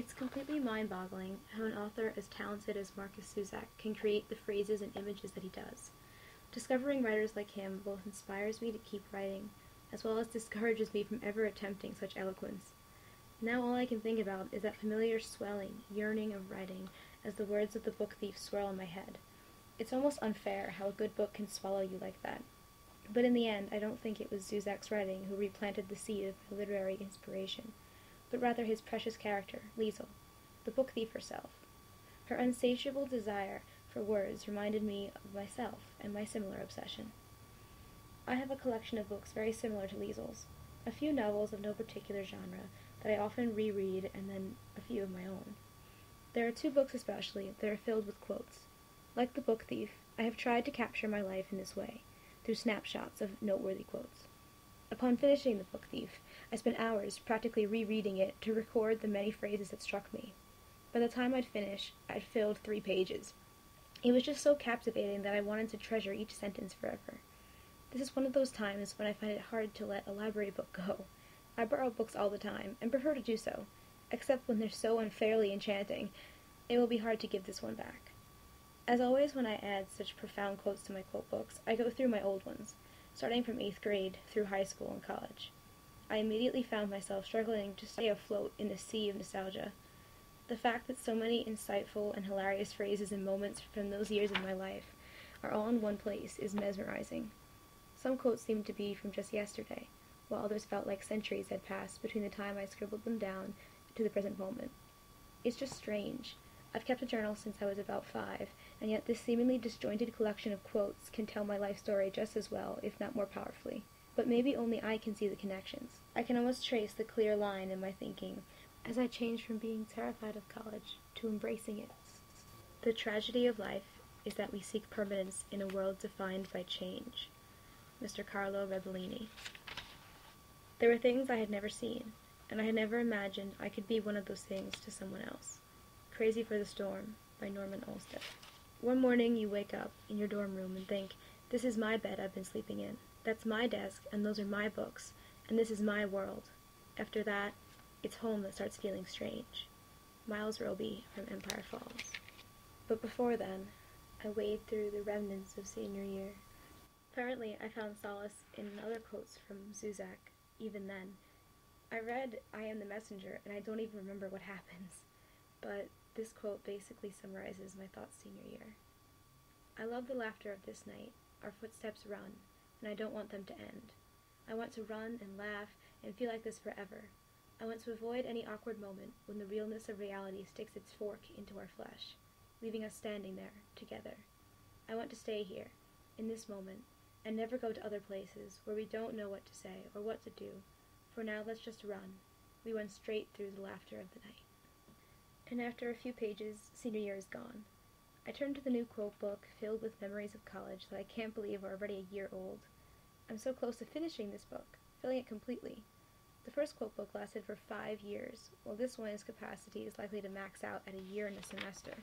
It's completely mind-boggling how an author as talented as Markus Zusak can create the phrases and images that he does. Discovering writers like him both inspires me to keep writing, as well as discourages me from ever attempting such eloquence. Now all I can think about is that familiar swelling, yearning of writing, as the words of the book thief swirl in my head. It's almost unfair how a good book can swallow you like that. But in the end, I don't think it was Zuzak's writing who replanted the seed of my literary inspiration, but rather his precious character, Liesel, the book thief herself. Her insatiable desire for words reminded me of myself and my similar obsession. I have a collection of books very similar to Liesel's, a few novels of no particular genre that I often reread, and then a few of my own. There are two books especially that are filled with quotes. Like the book thief, I have tried to capture my life in this way, through snapshots of noteworthy quotes. Upon finishing the book thief, I spent hours practically rereading it to record the many phrases that struck me. By the time I'd finished, I'd filled 3 pages. It was just so captivating that I wanted to treasure each sentence forever. This is one of those times when I find it hard to let a library book go. I borrow books all the time, and prefer to do so, except when they're so unfairly enchanting. It will be hard to give this one back. As always when I add such profound quotes to my quote books, I go through my old ones, starting from 8th grade through high school and college. I immediately found myself struggling to stay afloat in the sea of nostalgia. The fact that so many insightful and hilarious phrases and moments from those years of my life are all in one place is mesmerizing. Some quotes seemed to be from just yesterday, while others felt like centuries had passed between the time I scribbled them down to the present moment. It's just strange. I've kept a journal since I was about 5, and yet this seemingly disjointed collection of quotes can tell my life story just as well, if not more powerfully. But maybe only I can see the connections. I can almost trace the clear line in my thinking as I change from being terrified of college to embracing it. The tragedy of life is that we seek permanence in a world defined by change. Mr. Carlo Rebellini. There were things I had never seen, and I had never imagined I could be one of those things to someone else. Crazy for the Storm by Norman Olstead. One morning you wake up in your dorm room and think, this is my bed I've been sleeping in. That's my desk, and those are my books, and this is my world. After that, it's home that starts feeling strange. Miles Roby from Empire Falls. But before then, I wade through the remnants of senior year. Apparently, I found solace in other quotes from Zusak, even then. I read I Am the Messenger, and I don't even remember what happens. But this quote basically summarizes my thoughts senior year. I love the laughter of this night. Our footsteps run, and I don't want them to end. I want to run and laugh and feel like this forever. I want to avoid any awkward moment when the realness of reality sticks its fork into our flesh, leaving us standing there, together. I want to stay here, in this moment, and never go to other places where we don't know what to say or what to do. For now, let's just run. We run straight through the laughter of the night. And after a few pages, senior year is gone. I turn to the new quote book filled with memories of college that I can't believe are already a year old. I'm so close to finishing this book, filling it completely. The first quote book lasted for 5 years, while this one's capacity is likely to max out at a year and a semester.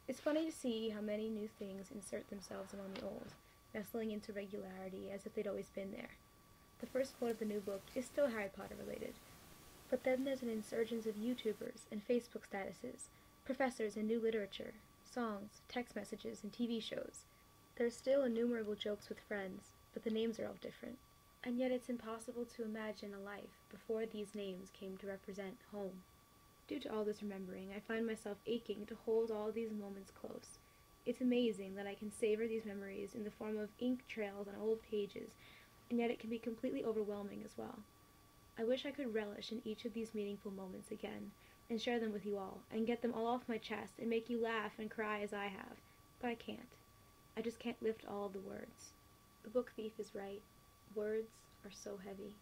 It's funny to see how many new things insert themselves among the old, nestling into regularity as if they'd always been there. The first quote of the new book is still Harry Potter related, but then there's an insurgence of YouTubers and Facebook statuses, professors and new literature, songs, text messages, and TV shows. There's still innumerable jokes with friends, but the names are all different. And yet it's impossible to imagine a life before these names came to represent home. Due to all this remembering, I find myself aching to hold all these moments close. It's amazing that I can savor these memories in the form of ink trails on old pages, and yet it can be completely overwhelming as well. I wish I could relish in each of these meaningful moments again, and share them with you all, and get them all off my chest, and make you laugh and cry as I have. But I can't. I just can't lift all of the words. The book thief is right. Words are so heavy.